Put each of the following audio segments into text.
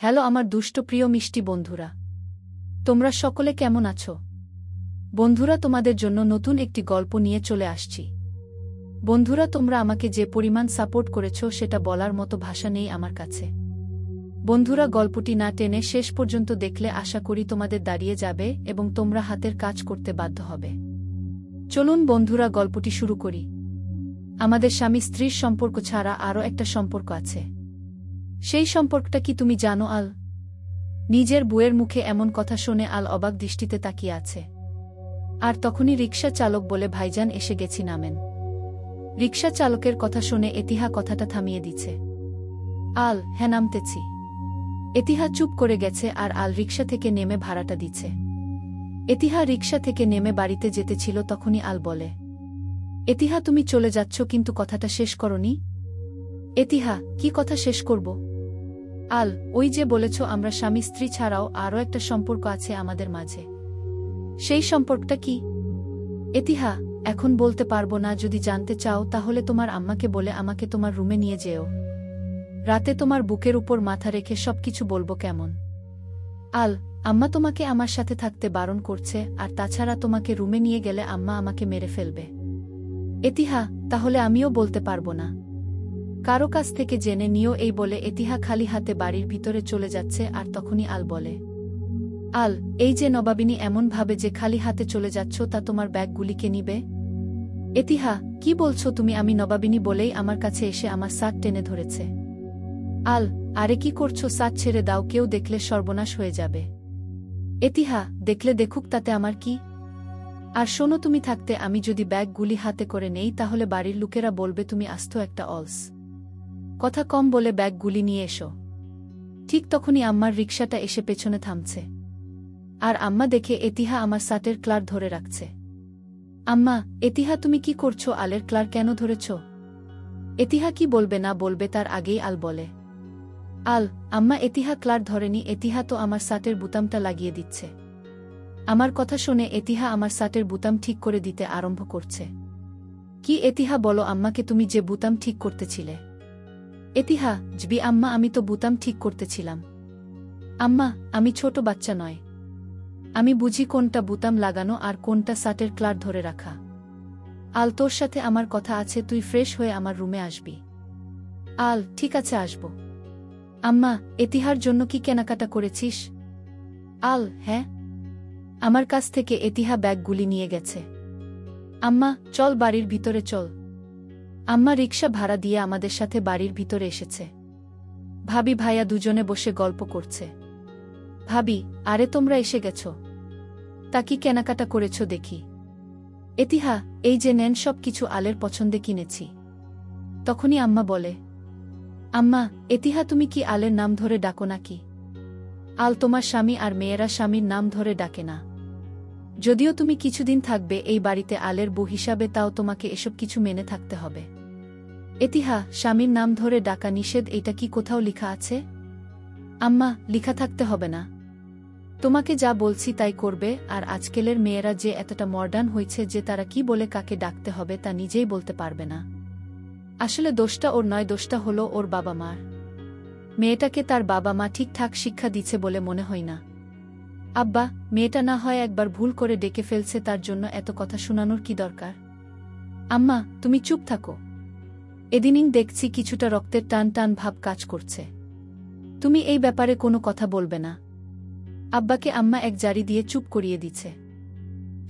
Hello আমার দুষ্ট প্রিয় মিষ্টি বন্ধুরা, তোমরা সকলে কেমন আছো? বন্ধুরা, তোমাদের জন্য নতুন একটি গল্প নিয়ে চলে আসছি। বন্ধুরা, তোমরা আমাকে যে পরিমাণ সাপোর্ট করেছো সেটা বলার মতো ভাষা নেই আমার কাছে। বন্ধুরা, গল্পটি না টেনে শেষ পর্যন্ত দেখলে আশা করি তোমাদের দাঁড়িয়ে যাবে এবং তোমরা হাতের কাজ করতে বাধ্য হবে। চলুন বন্ধুরা, গল্পটি শুরু করি। আমাদের স্বামী স্ত্রীর সম্পর্ক ছাড়া আরও একটা সম্পর্ক আছে। সেই সম্পর্কটা কি তুমি জানো? আল নিজের বউয়ের মুখে এমন কথা শুনে আল অবাক দৃষ্টিতে তাকিয়ে আছে। আর তখনই রিকশা চালক বলে, ভাইজান এসে গেছি, নামেন। রিকশা চালকের কথা শুনে এতিহা কথাটা থামিয়ে দিচ্ছে। আল, হ্যাঁ নামতেছি। এতিহা চুপ করে গেছে আর আল রিকশা থেকে নেমে ভাড়াটা দিচ্ছে। এতিহা রিকশা থেকে নেমে বাড়িতে যেতে ছিল, তখনই আল বলে, এতিহা তুমি চলে যাচ্ছ কিন্তু কথাটা শেষ করনি। এতিহা, কি কথা শেষ করব? আল, ওই যে বলেছ আমরা স্বামী স্ত্রী ছাড়াও আরও একটা সম্পর্ক আছে আমাদের মাঝে। সেই সম্পর্কটা কি? এতিহা, এখন বলতে পারবো না। যদি জানতে চাও তাহলে তোমার আম্মাকে বলে আমাকে তোমার রুমে নিয়ে যেও। রাতে তোমার বুকের উপর মাথা রেখে সবকিছু বলবো, কেমন? আল, আম্মা তোমাকে আমার সাথে থাকতে বারণ করছে, আর তাছাড়া তোমাকে রুমে নিয়ে গেলে আম্মা আমাকে মেরে ফেলবে। এতিহা, তাহলে আমিও বলতে পারবো না। কারো কাছ থেকে জেনে নিও। এই বলে এতিহা খালি হাতে বাড়ির ভিতরে চলে যাচ্ছে। আর তখনই আল বলে, আল, এই যে নবাবিনী এমন ভাবে যে খালি হাতে চলে যাচ্ছ, তা তোমার ব্যাগগুলিকে নিবে? এতিহা, কি বলছো তুমি? আমি নবাবিনী বলেই আমার কাছে এসে আমার শার্ট টেনে ধরেছে। আল, আরে কি করছো? শার্ট ছেড়ে দাও, কেউ দেখলে সর্বনাশ হয়ে যাবে। এতিহা, দেখলে দেখুক, তাতে আমার কি? আর শোনো, তুমি থাকতে আমি যদি ব্যাগগুলি হাতে করে নেই তাহলে বাড়ির লোকেরা বলবে তুমি আস্ত একটা অলস। কথা কম বলে ব্যাগগুলি নিয়ে এসো। ঠিক তখনই আম্মার রিকশাটা এসে পেছনে থামছে। আর আম্মা দেখে এতিহা আমার শার্টের ক্লার ধরে রাখছে। আম্মা, এতিহা তুমি কি করছো? আলের ক্লার কেন ধরেছ? এতিহা কি বলবে না বলবে তার আগেই আল বলে, আল, আম্মা এতিহা ক্লার ধরেনি, এতিহা তো আমার শার্টের বুতামটা লাগিয়ে দিচ্ছে। আমার কথা শুনে এতিহা আমার শার্টের বুতাম ঠিক করে দিতে আরম্ভ করছে। কি এতিহা, বলো আম্মাকে তুমি যে বুতাম ঠিক করতেছিলে? এতিহা, জবি আম্মা, আমি তো বুতাম ঠিক করতেছিলাম। আম্মা, আমি ছোট বাচ্চা নয়, আমি বুঝি কোনটা বুতাম লাগানো আর কোনটা শার্টের ক্লার ধরে রাখা। আল, তোর সাথে আমার কথা আছে, তুই ফ্রেশ হয়ে আমার রুমে আসবি। আল, ঠিক আছে, আসব। আম্মা, এতিহার জন্য কি কেনাকাটা করেছিস? আল, হ্যাঁ, আমার কাছ থেকে এতিহা ব্যাগগুলি নিয়ে গেছে। আম্মা, চল বাড়ির ভিতরে চল। আম্মা রিকশা ভাড়া দিয়ে আমাদের সাথে বাড়ির ভিতরে এসেছে। ভাবি ভাইয়া দুজনে বসে গল্প করছে। ভাবি, আরে তোমরা এসে গেছ, তা কি কেনাকাটা করেছ দেখি? এতিহা, এই যে নেন, সব কিছু আলের পছন্দে কিনেছি। তখনই আম্মা বলে, আম্মা, এতিহা তুমি কি আলের নাম ধরে ডাকো নাকি? আল তোমার স্বামী, আর মেয়েরা স্বামীর নাম ধরে ডাকে না। যদিও তুমি কিছুদিন থাকবে এই বাড়িতে আলের বউ হিসাবে, তাও তোমাকে এসব কিছু মেনে থাকতে হবে। এতিহা, স্বামীর নাম ধরে ডাকা নিষেধ, এটা কি কোথাও লিখা আছে? আম্মা, লিখা থাকতে হবে না, তোমাকে যা বলছি তাই করবে। আর আজকালের মেয়েরা যে এতটা মডার্ন হয়েছে যে তারা কি বলে কাকে ডাকতে হবে তা নিজেই বলতে পারবে না। আসলে দোষটা ওর নয়, দোষটা হলো ওর বাবা মার। মেয়েটাকে তার বাবা মা ঠিকঠাক শিক্ষা দিচ্ছে বলে মনে হয় না। আব্বা, মেয়েটা না হয় একবার ভুল করে ডেকে ফেলছে, তার জন্য এত কথা শোনানোর কি দরকার? আম্মা, তুমি চুপ থাকো। এদিনিং দেখছি কিছুটা রক্তের টান টান ভাব কাজ করছে। তুমি এই ব্যাপারে কোনো কথা বলবে না। আব্বাকে আম্মা এক জারি দিয়ে চুপ করিয়ে দিচ্ছে।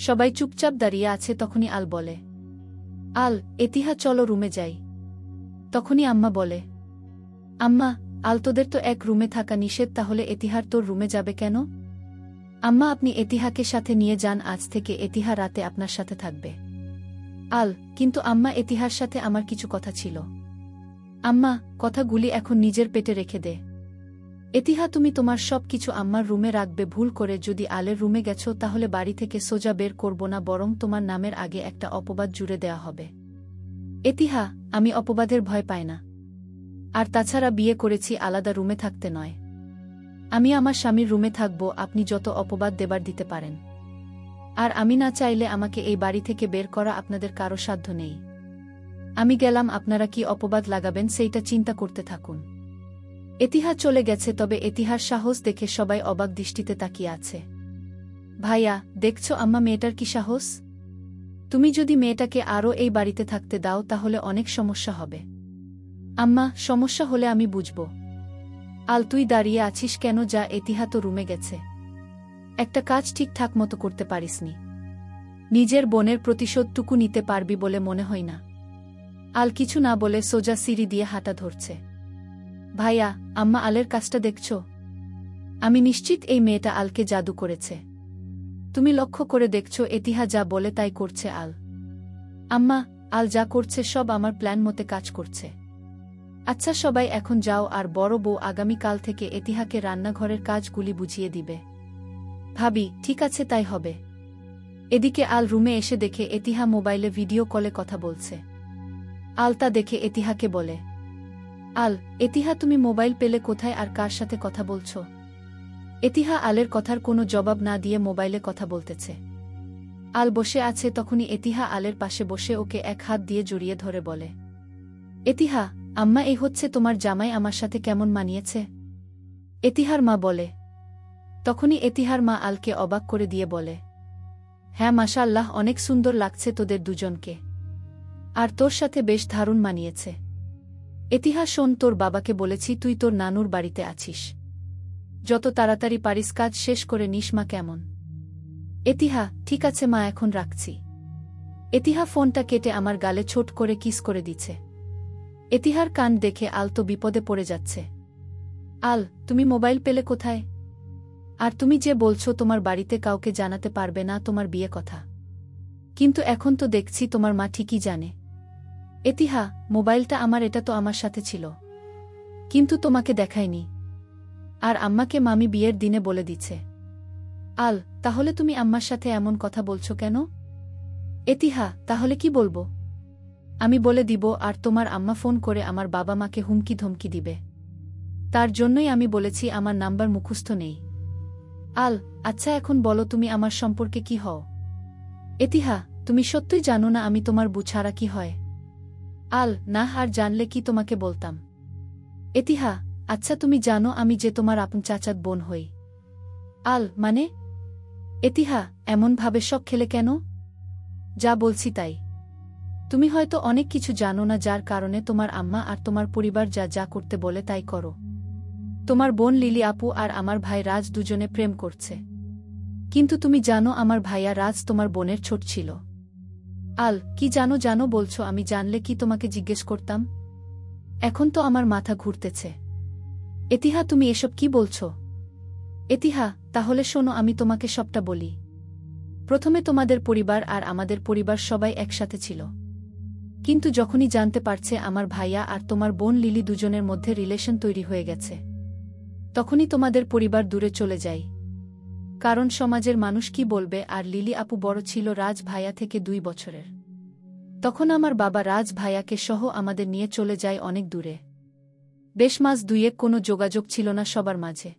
সবাই চুপচাপ দাঁড়িয়ে আছে। তখনই আল বলে, আল, এতিহা চলো রুমে যাই। তখনই আম্মা বলে, আম্মা, আল তোদের তো এক রুমে থাকা নিষেধ, তাহলে এতিহার তোর রুমে যাবে কেন? আম্মা, আপনি এতিহাকে সাথে নিয়ে যান, আজ থেকে এতিহা রাতে আপনার সাথে থাকবে। আল, কিন্তু আম্মা, এতিহার সাথে আমার কিছু কথা ছিল। আম্মা, কথাগুলি এখন নিজের পেটে রেখে দে। এতিহা, তুমি তোমার সব কিছু আম্মার রুমে রাখবে। ভুল করে যদি আলের রুমে গেছো তাহলে বাড়ি থেকে সোজা বের করব না, বরং তোমার নামের আগে একটা অপবাদ জুড়ে দেয়া হবে। এতিহা, আমি অপবাদের ভয় পাই না। আর তাছাড়া বিয়ে করেছি আলাদা রুমে থাকতে নয়। আমি আমার স্বামীর রুমে থাকব, আপনি যত অপবাদ দেবার দিতে পারেন। আর আমি না চাইলে আমাকে এই বাড়ি থেকে বের করা আপনাদের কারো সাধ্য নেই। আমি গেলাম, আপনারা কি অপবাদ লাগাবেন সেইটা চিন্তা করতে থাকুন। এতিহা চলে গেছে, তবে এতিহার সাহস দেখে সবাই অবাক দৃষ্টিতে তাকিয়ে আছে। ভাইয়া, দেখছো আম্মা মেয়েটার কি সাহস? তুমি যদি মেয়েটাকে আরও এই বাড়িতে থাকতে দাও তাহলে অনেক সমস্যা হবে। আম্মা, সমস্যা হলে আমি বুঝব। আল, তুই দাঁড়িয়ে আছিস কেন? যা, এতিহা তো রুমে গেছে। একটা কাজ ঠিকঠাক মতো করতে পারিসনি। নিজের বোনের প্রতিশোধটুকু নিতে পারবি বলে মনে হয় না। আল কিছু না বলে সোজা সিঁড়ি দিয়ে হাঁটা ধরছে। ভাইয়া, আম্মা, আলের কাজটা দেখছো? আমি নিশ্চিত এই মেয়েটা আলকে জাদু করেছে। তুমি লক্ষ্য করে দেখছো এতিহা যা বলে তাই করছে আল। আম্মা, আল যা করছে সব আমার প্ল্যান মতে কাজ করছে। আচ্ছা সবাই এখন যাও, আর বড় বউ আগামীকাল থেকে এতিহাকে রান্নাঘরের কাজগুলি বুঝিয়ে দিবে। ভাবি, ঠিক আছে, তাই হবে। এদিকে আল রুমে এসে দেখে এতিহা মোবাইলে ভিডিও কলে কথা বলছে। আল তা দেখে এতিহাকে বলে, আল, এতিহা তুমি মোবাইল পেলে কোথায় আর কার সাথে কথা বলছো? এতিহা আলের কথার কোনো জবাব না দিয়ে মোবাইলে কথা বলতেছে। আল বসে আছে, তখনই এতিহা আলের পাশে বসে ওকে এক হাত দিয়ে জড়িয়ে ধরে বলে, এতিহা, আম্মা, এই হচ্ছে তোমার জামাই, আমার সাথে কেমন মানিয়েছে? এতিহার মা বলে। তখনই এতিহার মা আলকে অবাক করে দিয়ে বলে, হ্যাঁ মাশাআল্লাহ, অনেক সুন্দর লাগছে তোদের দুজনকে। আর তোর সাথে বেশ দারুণ মানিয়েছে। এতিহা, শোন, তোর বাবাকে বলেছি তুই তোর নানুর বাড়িতে আছিস। যত তাড়াতাড়ি পারিস কাজ শেষ করে নিস মা, কেমন? এতিহা, ঠিক আছে মা, এখন রাখছি। এতিহা ফোনটা কেটে আমার গালে ছোট করে কিস করে দিচ্ছে। এতিহার কান দেখে আল তো বিপদে পড়ে যাচ্ছে। আল, তুমি মোবাইল পেলে কোথায়? আর তুমি যে বলছো তোমার বাড়িতে কাউকে জানাতে পারবে না তোমার বিয়ে কথা, কিন্তু এখন তো দেখছি তোমার মা ঠিকই জানে। এতিহা, মোবাইলটা আমার, এটা তো আমার সাথে ছিল, কিন্তু তোমাকে দেখায়নি। আর আম্মাকে মামি বিয়ের দিনে বলে দিচ্ছে। আল, তাহলে তুমি আম্মার সাথে এমন কথা বলছো কেন? এতিহা, তাহলে কি বলবো? আমি বলে দিব, আর তোমার আম্মা ফোন করে আমার বাবা মাকে হুমকি ধমকি দিবে। তার জন্যই আমি বলেছি আমার নাম্বার মুখস্থ নেই। আল, আচ্ছা এখন বলো তুমি আমার সম্পর্কে কি হও? এতিহা, তুমি সত্যই জানো না আমি তোমার বউ ছাড়া কি হয়? আল, না, আর জানলে কি তোমাকে বলতাম। এতিহা, আচ্ছা তুমি জানো আমি যে তোমার আপন চাচাত বোন হই। আল, মানে? এতিহা, এমনভাবে শক খেলে কেন? যা বলছি তাই। তুমি হয়তো অনেক কিছু জানো না, যার কারণে তোমার আম্মা আর তোমার পরিবার যা যা করতে বলে তাই করো। তোমার বোন লিলি আপু আর আমার ভাই রাজ দুজনে প্রেম করছে। কিন্তু তুমি জানো আমার ভাইয়া রাজ তোমার বোনের ছোট ছিল। আল, কি জানো জানো বলছো? আমি জানলে কি তোমাকে জিজ্ঞেস করতাম? এখন তো আমার মাথা ঘুরতেছে। এতিহা, তুমি এসব কি বলছো? এতিহা, তাহলে শোনো, আমি তোমাকে সবটা বলি। প্রথমে তোমাদের পরিবার আর আমাদের পরিবার সবাই একসাথে ছিল, কিন্তু যখনই জানতে পারছে আমার ভাইয়া আর তোমার বোন লিলি দুজনের মধ্যে রিলেশন তৈরি হয়ে গেছে, তখনই তোমাদের পরিবার দূরে চলে যায়। কারণ সমাজের মানুষ কি বলবে, আর লিলি আপু বড় ছিল রাজ ভাইয়া থেকে 2 বছরের। তখন আমার বাবা রাজ ভাইয়াকে সহ আমাদের নিয়ে চলে যায় অনেক দূরে। বেশ মাস 2 কোনো যোগাযোগ ছিল না সবার মাঝে।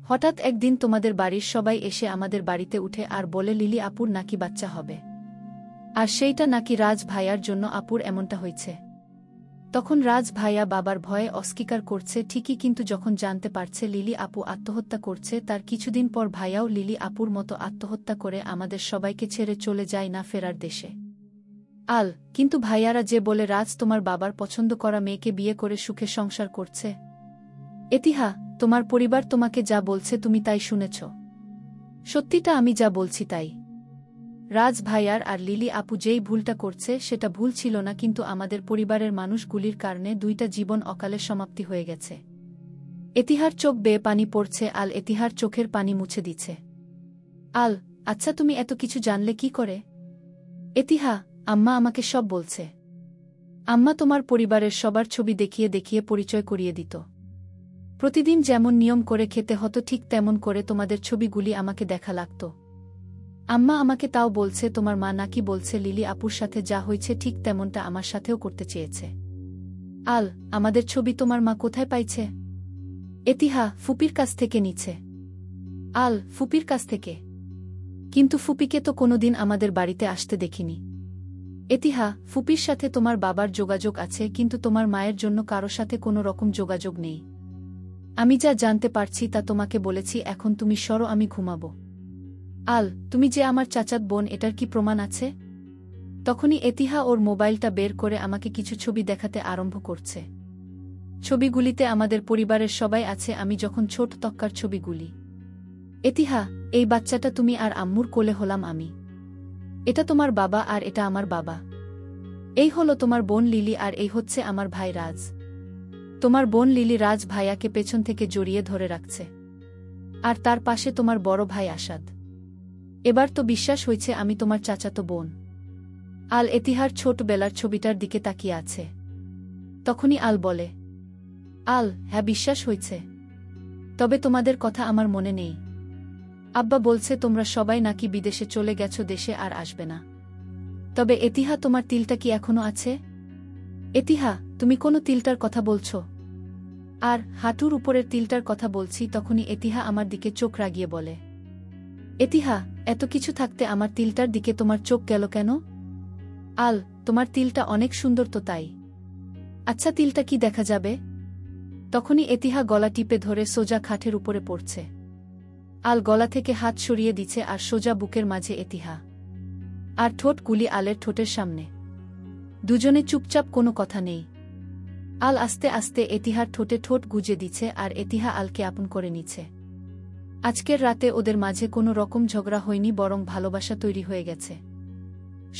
হঠাৎ একদিন তোমাদের বাড়ির সবাই এসে আমাদের বাড়িতে উঠে আর বলে লিলি আপুর নাকি বাচ্চা হবে, আর সেইটা নাকি রাজ ভাইয়ার জন্য আপুর এমনটা হয়েছে। তখন রাজ ভাইয়া বাবার ভয়ে অস্বীকার করছে ঠিকই, কিন্তু যখন জানতে পারছে লিলি আপু আত্মহত্যা করছে, তার কিছুদিন পর ভাইয়াও লিলি আপুর মতো আত্মহত্যা করে আমাদের সবাইকে ছেড়ে চলে যায় না ফেরার দেশে। আল, কিন্তু ভাইয়ারা যে বলে রাজ তোমার বাবার পছন্দ করা মেয়েকে বিয়ে করে সুখে সংসার করছে। এতিহা, তোমার পরিবার তোমাকে যা বলছে তুমি তাই শুনেছ। সত্যিটা আমি যা বলছি তাই। রাজ ভাইয়ার আর লিলি আপু যেই ভুলটা করছে সেটা ভুল ছিল না, কিন্তু আমাদের পরিবারের মানুষগুলির কারণে 2টা জীবন অকালে সমাপ্তি হয়ে গেছে। এতিহার চোখ বেয়ে পানি পড়ছে। আল এতিহার চোখের পানি মুছে দিচ্ছে। আল, আচ্ছা তুমি এত কিছু জানলে কি করে? এতিহা, আম্মা আমাকে সব বলছে। আম্মা তোমার পরিবারের সবার ছবি দেখিয়ে দেখিয়ে পরিচয় করিয়ে দিত। প্রতিদিন যেমন নিয়ম করে খেতে হতো ঠিক তেমন করে তোমাদের ছবিগুলি আমাকে দেখা লাগত। আম্মা আমাকে তাও বলছে তোমার মা নাকি বলছে লিলি আপুর সাথে যা হয়েছে ঠিক তেমনটা আমার সাথেও করতে চেয়েছে। আল, আমাদের ছবি তোমার মা কোথায় পাইছে? এতিহা, ফুপির কাছ থেকে নিছে। আল, ফুপির কাছ থেকে? কিন্তু ফুপিকে তো কোনোদিন আমাদের বাড়িতে আসতে দেখিনি। এতিহা, ফুপির সাথে তোমার বাবার যোগাযোগ আছে, কিন্তু তোমার মায়ের জন্য কারো সাথে কোনো রকম যোগাযোগ নেই। আমি যা জানতে পারছি তা তোমাকে বলেছি, এখন তুমি সরো, আমি ঘুমাবো। আল, তুমি যে আমার চাচাত বোন, এটার কি প্রমাণ আছে? তখনই এতিহা ওর মোবাইলটা বের করে আমাকে কিছু ছবি দেখাতে আরম্ভ করছে। ছবিগুলিতে আমাদের পরিবারের সবাই আছে, আমি যখন ছোট তক্কার ছবিগুলি। এতিহা, এই বাচ্চাটা তুমি আর আম্মুর কোলে হলাম আমি। এটা তোমার বাবা আর এটা আমার বাবা। এই হলো তোমার বোন লিলি আর এই হচ্ছে আমার ভাই রাজ। তোমার বোন লিলি রাজ ভাইয়াকে পেছন থেকে জড়িয়ে ধরে রাখছে, আর তার পাশে তোমার বড় ভাই আসাদ। এবার তো বিশ্বাস হয়েছে আমি তোমার চাচাতো বোন। আল এতিহার ছোটবেলার ছবিটার দিকে তাকিয়ে আছে। তখনই আল বলে, আল, হ্যাঁ বিশ্বাস হয়েছে, তবে তোমাদের কথা আমার মনে নেই। আব্বা বলছে তোমরা সবাই নাকি বিদেশে চলে গেছো, দেশে আর আসবে না। তবে এতিহা, তোমার তিলটা কি এখনো আছে? এতিহা, তুমি কোনো তিলটার কথা বলছো? আর হাঁটুর উপরের তিলটার কথা বলছি। তখনই এতিহা আমার দিকে চোখ রাগিয়ে বলে, এতিহা, এত কিছু থাকতে আমার তিলটার দিকে তোমার চোখ গেল কেন? আল, তোমার তিলটা অনেক সুন্দর তো, তাই। আচ্ছা, তিলটা কি দেখা যাবে? তখনই এতিহা গলা টিপে ধরে সোজা খাটের উপরে পড়ছে। আল গলা থেকে হাত সরিয়ে দিচ্ছে আর সোজা বুকের মাঝে এতিহা, আর ঠোঁটগুলি আলের ঠোঁটের সামনে। দুজনে চুপচাপ, কোনো কথা নেই। আল আস্তে আস্তে এতিহার ঠোঁটে ঠোঁট গুজে দিচ্ছে আর এতিহা আলকে আপন করে নিচ্ছে। আজকের রাতে ওদের মাঝে কোনো রকম ঝগড়া হয়নি, বরং ভালোবাসা তৈরি হয়ে গেছে।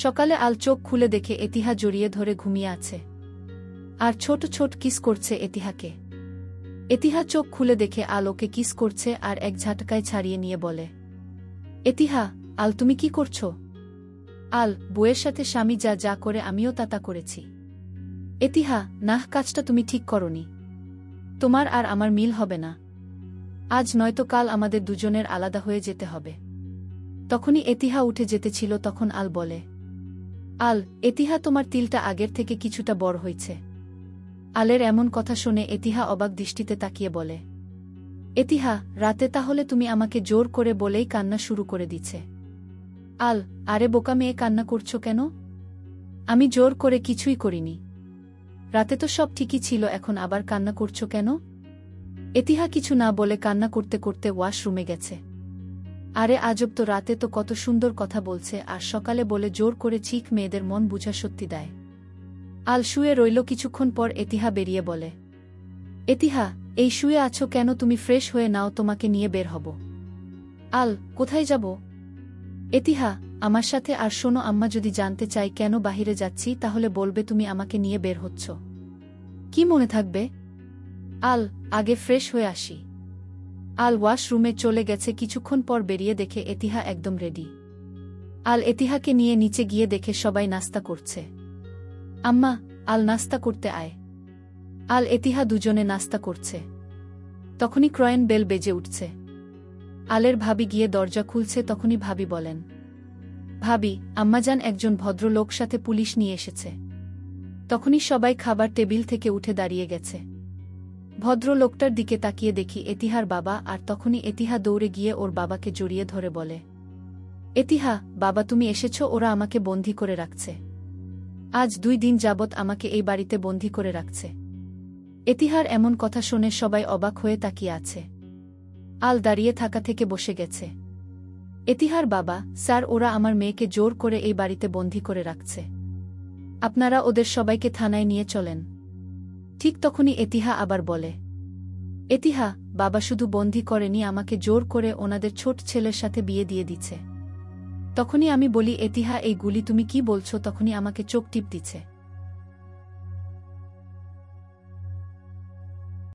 সকালে আল চোখ খুলে দেখে এতিহা জড়িয়ে ধরে ঘুমিয়ে আছে আর ছোট ছোট কিস করছে এতিহাকে। এতিহা চোখ খুলে দেখে আল ওকে কিস করছে আর এক ঝাটকায় ছাড়িয়ে নিয়ে বলে, এতিহা, আল তুমি কি করছো? আল, বউয়ের সাথে স্বামী যা যা করে আমিও তা করেছি। এতিহা, নাহ, কাজটা তুমি ঠিক করনি। তোমার আর আমার মিল হবে না। আজ নয়তো কাল আমাদের দুজনের আলাদা হয়ে যেতে হবে। তখনই এতিহা উঠে যেতে ছিল, তখন আল বলে, আল, এতিহা, তোমার তিলটা আগের থেকে কিছুটা বড় হয়েছে। আলের এমন কথা শুনে এতিহা অবাক দৃষ্টিতে তাকিয়ে বলে, এতিহা, রাতে তাহলে তুমি আমাকে জোর করে বলেই কান্না শুরু করে দিচ্ছে? আল, আরে বোকা মেয়ে, কান্না করছো কেন? আমি জোর করে কিছুই করিনি। রাতে তো সব ঠিকই ছিল, এখন আবার কান্না করছো কেন? এতিহা কিছু না বলে কান্না করতে করতে ওয়াশরুমে গেছে। আরে আজব তো, রাতে তো কত সুন্দর কথা বলছে আর সকালে বলে জোর করে চিক, মেয়েদের মন বুঝা সত্যি দেয়। আল শুয়ে রইল। কিছুক্ষণ পর এতিহা বেরিয়ে বলে, এতিহা, এই শুয়ে আছো কেন? তুমি ফ্রেশ হয়ে নাও, তোমাকে নিয়ে বের হব। আল, কোথায় যাব? এতিহা, আমার সাথে। আর শোনো, আম্মা যদি জানতে চাই কেন বাহিরে যাচ্ছি, তাহলে বলবে তুমি আমাকে নিয়ে বের হচ্ছ। কি মনে থাকবে? আল, আগে ফ্রেশ হয়ে আসি। আল ওয়াশরুমে চলে গেছে। কিছুক্ষণ পর বেরিয়ে দেখে এতিহা একদম রেডি। আল এতিহাকে নিয়ে নিচে গিয়ে দেখে সবাই নাস্তা করছে। আম্মা, আল, নাস্তা করতে আয়। আল এতিহা দুজনে নাস্তা করছে। তখনই ক্রয়েন বেল বেজে উঠছে। আলের ভাবি গিয়ে দরজা খুলছে। তখনই ভাবি বলেন, ভাবি, আম্মাজান, একজন ভদ্রলোক সাথে পুলিশ নিয়ে এসেছে। তখনই সবাই খাবার টেবিল থেকে উঠে দাঁড়িয়ে গেছে। ভদ্রলোকটার দিকে তাকিয়ে দেখি এতিহার বাবা, আর তখনই এতিহা দৌড়ে গিয়ে ওর বাবাকে জড়িয়ে ধরে বলে, এতিহা, বাবা তুমি এসেছ, ওরা আমাকে বন্দী করে রাখছে। আজ 2 দিন যাবৎ আমাকে এই বাড়িতে বন্দী করে রাখছে। এতিহার এমন কথা শুনে সবাই অবাক হয়ে তাকিয়ে আছে। আল দাঁড়িয়ে থাকা থেকে বসে গেছে। এতিহার বাবা, স্যার, ওরা আমার মেয়েকে জোর করে এই বাড়িতে বন্দী করে রাখছে। আপনারা ওদের সবাইকে থানায় নিয়ে চলেন। ঠিক তখনই এতিহা আবার বলে, এতিহা, বাবা শুধু বন্দী করেনি, আমাকে জোর করে ওনাদের ছোট ছেলের সাথে বিয়ে দিয়ে দিচ্ছে। তখনই আমি বলি, এতিহা, এই গুলি তুমি কি বলছো? তখনই আমাকে চোখ টিপ দিচ্ছে।